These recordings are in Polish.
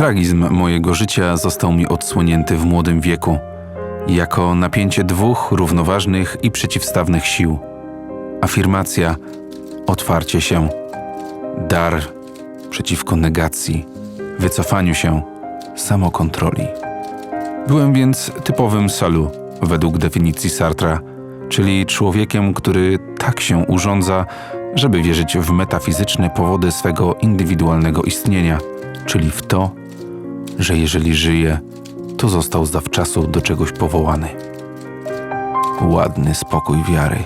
Tragizm mojego życia został mi odsłonięty w młodym wieku, jako napięcie dwóch równoważnych i przeciwstawnych sił. Afirmacja, otwarcie się, dar przeciwko negacji, wycofaniu się, samokontroli. Byłem więc typowym salu, według definicji Sartra, czyli człowiekiem, który tak się urządza, żeby wierzyć w metafizyczne powody swego indywidualnego istnienia, czyli w to, że jeżeli żyje, to został zawczasu do czegoś powołany. Ładny spokój wiary.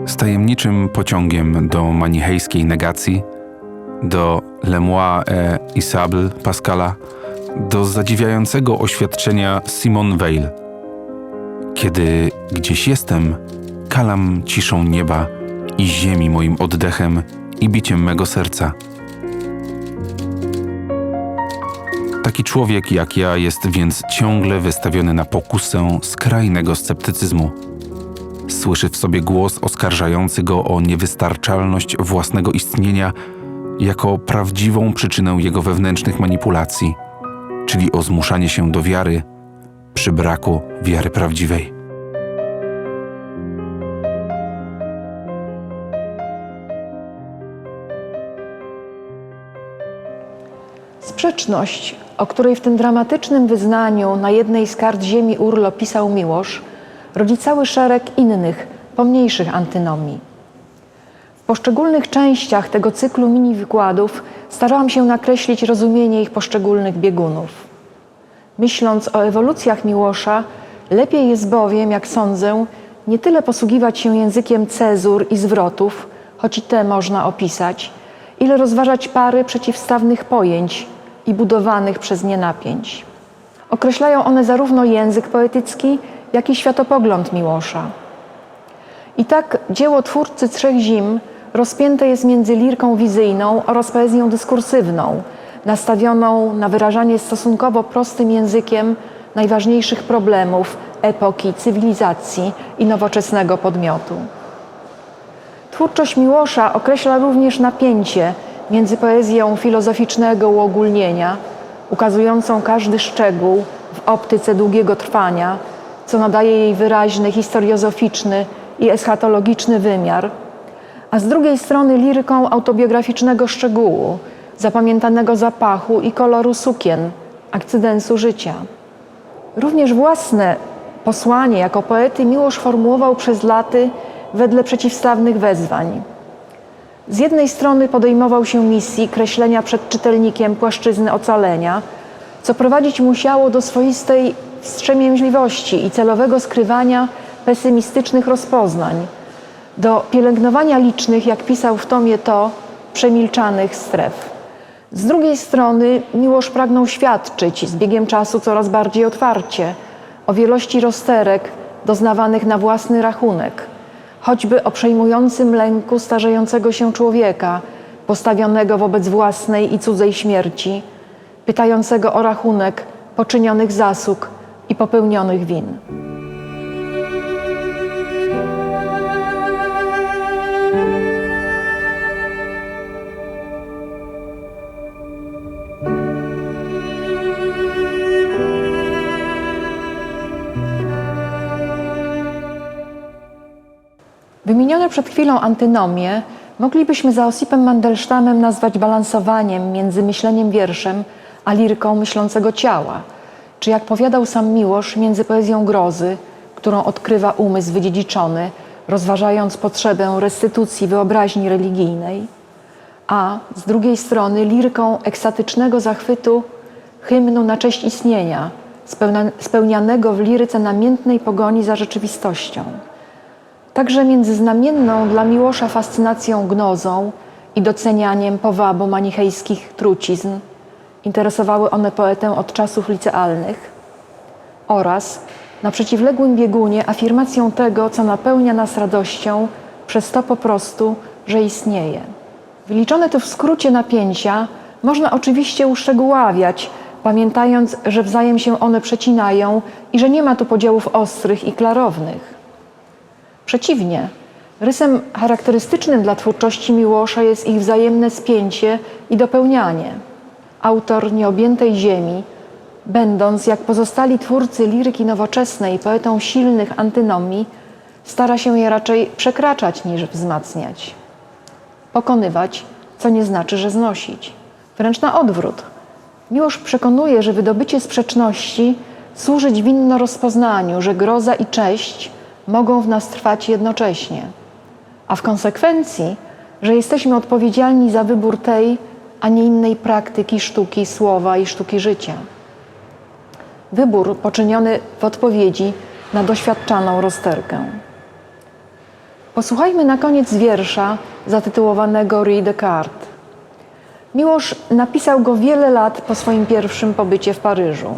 Z tajemniczym pociągiem do manichejskiej negacji, do Le moi et Isable Pascala, do zadziwiającego oświadczenia Simone Weil. Kiedy gdzieś jestem, kalam ciszą nieba i ziemi moim oddechem i biciem mego serca. Taki człowiek jak ja jest więc ciągle wystawiony na pokusę skrajnego sceptycyzmu. Słyszy w sobie głos oskarżający go o niewystarczalność własnego istnienia jako prawdziwą przyczynę jego wewnętrznych manipulacji, czyli o zmuszanie się do wiary przy braku wiary prawdziwej. Sprzeczność, o której w tym dramatycznym wyznaniu na jednej z kart ziemi Urlo pisał Miłosz, rodzi cały szereg innych, pomniejszych antynomii. W poszczególnych częściach tego cyklu mini wykładów starałam się nakreślić rozumienie ich poszczególnych biegunów. Myśląc o ewolucjach Miłosza, lepiej jest bowiem, jak sądzę, nie tyle posługiwać się językiem cezur i zwrotów, choć i te można opisać, ile rozważać pary przeciwstawnych pojęć i budowanych przez nie napięć. Określają one zarówno język poetycki, jak i światopogląd Miłosza. I tak dzieło twórcy Trzech Zim rozpięte jest między lirką wizyjną oraz poezją dyskursywną, nastawioną na wyrażanie stosunkowo prostym językiem najważniejszych problemów epoki, cywilizacji i nowoczesnego podmiotu. Twórczość Miłosza określa również napięcie między poezją filozoficznego uogólnienia, ukazującą każdy szczegół w optyce długiego trwania, co nadaje jej wyraźny historiozoficzny i eschatologiczny wymiar, a z drugiej strony liryką autobiograficznego szczegółu, zapamiętanego zapachu i koloru sukien, akcydensu życia. Również własne posłanie jako poety Miłosz formułował przez laty wedle przeciwstawnych wezwań. Z jednej strony podejmował się misji kreślenia przed czytelnikiem płaszczyzny ocalenia, co prowadzić musiało do swoistej wstrzemięźliwości i celowego skrywania pesymistycznych rozpoznań, do pielęgnowania licznych, jak pisał w tomie To, przemilczanych stref. Z drugiej strony Miłosz pragnął świadczyć z biegiem czasu coraz bardziej otwarcie o wielości rozterek doznawanych na własny rachunek, choćby o przejmującym lęku starzejącego się człowieka, postawionego wobec własnej i cudzej śmierci, pytającego o rachunek poczynionych zasług i popełnionych win. Wymienione przed chwilą antynomie moglibyśmy za Osipem Mandelstamem nazwać balansowaniem między myśleniem wierszem a liryką myślącego ciała, czy jak powiadał sam Miłosz, między poezją grozy, którą odkrywa umysł wydziedziczony, rozważając potrzebę restytucji wyobraźni religijnej, a z drugiej strony liryką ekstatycznego zachwytu hymnu na cześć istnienia, spełnianego w liryce namiętnej pogoni za rzeczywistością. Także między znamienną dla Miłosza fascynacją gnozą i docenianiem powabu manichejskich trucizn, interesowały one poetę od czasów licealnych, oraz na przeciwległym biegunie afirmacją tego, co napełnia nas radością przez to po prostu, że istnieje. Wyliczone tu w skrócie napięcia można oczywiście uszczegóławiać, pamiętając, że wzajem się one przecinają i że nie ma tu podziałów ostrych i klarownych. Przeciwnie, Rysem charakterystycznym dla twórczości Miłosza jest ich wzajemne spięcie i dopełnianie. Autor Nieobjętej Ziemi, będąc jak pozostali twórcy liryki nowoczesnej poetą silnych antynomii, stara się je raczej przekraczać niż wzmacniać. Pokonywać, co nie znaczy, że znosić. Wręcz na odwrót. Miłosz przekonuje, że wydobycie sprzeczności służyć winno rozpoznaniu, że groza i cześć mogą w nas trwać jednocześnie, a w konsekwencji, że jesteśmy odpowiedzialni za wybór tej, a nie innej praktyki, sztuki słowa i sztuki życia. Wybór poczyniony w odpowiedzi na doświadczaną rozterkę. Posłuchajmy na koniec wiersza zatytułowanego Rue Descartes. Miłosz napisał go wiele lat po swoim pierwszym pobycie w Paryżu.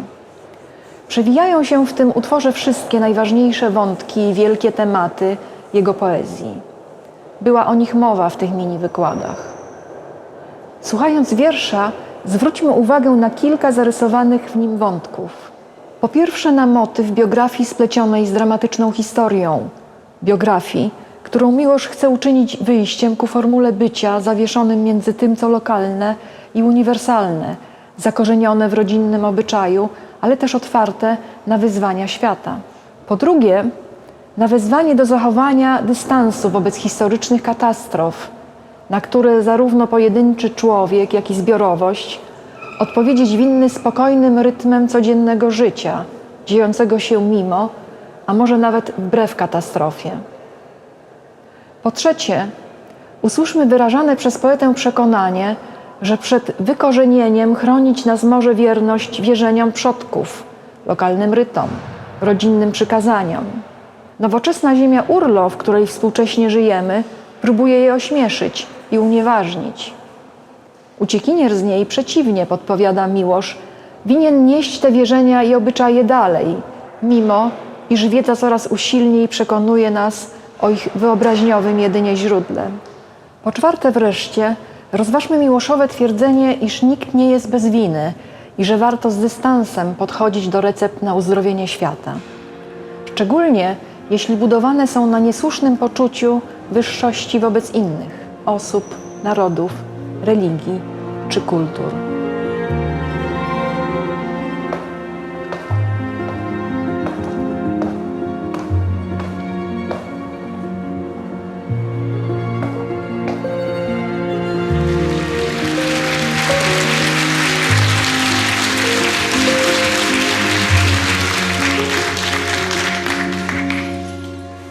Przewijają się w tym utworze wszystkie najważniejsze wątki i wielkie tematy jego poezji. Była o nich mowa w tych mini wykładach. Słuchając wiersza, zwróćmy uwagę na kilka zarysowanych w nim wątków. Po pierwsze na motyw biografii splecionej z dramatyczną historią. Biografii, którą Miłosz chce uczynić wyjściem ku formule bycia zawieszonym między tym, co lokalne i uniwersalne, zakorzenione w rodzinnym obyczaju, ale też otwarte na wyzwania świata. Po drugie, na wezwanie do zachowania dystansu wobec historycznych katastrof, na które zarówno pojedynczy człowiek, jak i zbiorowość odpowiedzieć winny spokojnym rytmem codziennego życia, dziejącego się mimo, a może nawet wbrew katastrofie. Po trzecie, usłyszmy wyrażane przez poetę przekonanie, że przed wykorzenieniem chronić nas może wierność wierzeniom przodków, lokalnym rytom, rodzinnym przykazaniom. Nowoczesna ziemia Urlo, w której współcześnie żyjemy, próbuje je ośmieszyć i unieważnić. Uciekinier z niej przeciwnie, podpowiada Miłosz, winien nieść te wierzenia i obyczaje dalej, mimo iż wiedza coraz usilniej przekonuje nas o ich wyobraźniowym jedynie źródle. Po czwarte wreszcie, rozważmy Miłoszowe twierdzenie, iż nikt nie jest bez winy i że warto z dystansem podchodzić do recept na uzdrowienie świata. Szczególnie jeśli budowane są na niesłusznym poczuciu wyższości wobec innych osób, narodów, religii czy kultur.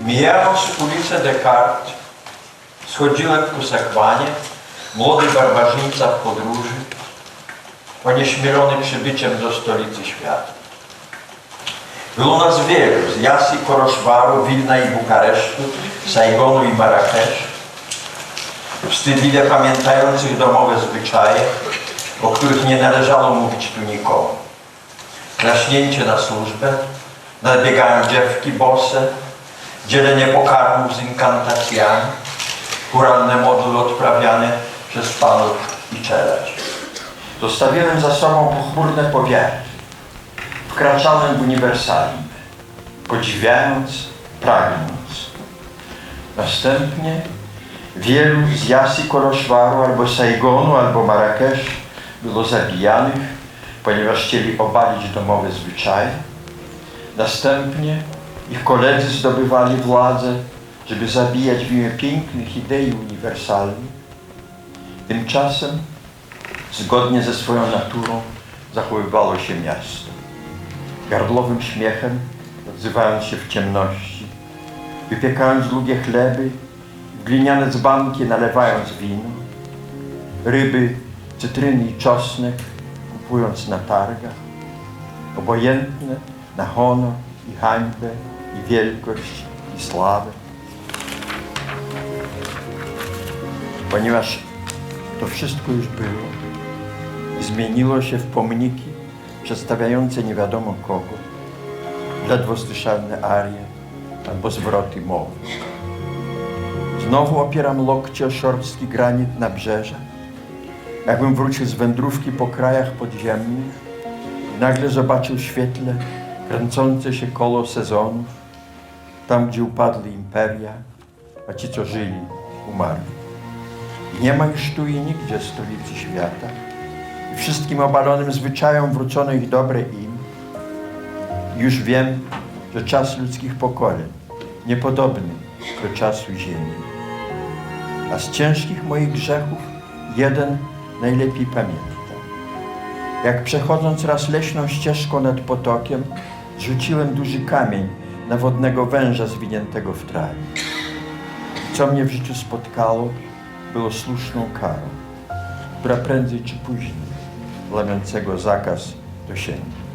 Mijając ulicę Descartes, schodziłem ku Sekwanie, młody barbarzyńca w podróży, onieśmielony przybyciem do stolicy świata. Było nas wielu, z Jasy, Koroszwaru, Wilna i Bukaresztu, Saigonu i Marrakesz, wstydliwie pamiętających domowe zwyczaje, o których nie należało mówić tu nikomu. Klaśnięcie na służbę, nadbiegają dziewki bose, dzielenie pokarmów z inkantacjami, chóralne modły odprawiane przez panów i czeleć. Zostawiłem za sobą pochmurne powiary. Wkraczałem w uniwersalizm, podziwiając, pragnąc. Następnie wielu z Jasy, Koroszwaru, albo Saigonu, albo Marrakesz było zabijanych, ponieważ chcieli obalić domowe zwyczaje. Następnie ich koledzy zdobywali władzę, żeby zabijać w imię pięknych idei uniwersalnych. Tymczasem, zgodnie ze swoją naturą, zachowywało się miasto. Gardłowym śmiechem, odzywając się w ciemności, wypiekając długie chleby, w gliniane dzbanki nalewając wino, ryby, cytryny i czosnek kupując na targach, obojętne na honor i hańbę, i wielkość, i sławę. Ponieważ to wszystko już było i zmieniło się w pomniki przedstawiające nie wiadomo kogo, ledwo słyszalne arie albo zwroty mowy. Znowu opieram lokcie o szorstki granit nabrzeża, jakbym wrócił z wędrówki po krajach podziemnych i nagle zobaczył w świetle kręcące się koło sezonów, tam gdzie upadły imperia, a ci, co żyli, umarli. I nie ma już tu i nigdzie stolicy świata. I wszystkim obalonym zwyczajom wrócono ich dobre im. I już wiem, że czas ludzkich pokoleń niepodobny do czasu ziemi. A z ciężkich moich grzechów jeden najlepiej pamiętam. Jak przechodząc raz leśną ścieżką nad potokiem, rzuciłem duży kamień na wodnego węża zwiniętego w trawie. Co mnie w życiu spotkało, było słuszną karą, która prędzej czy później łamiącego zakaz dosięgnie.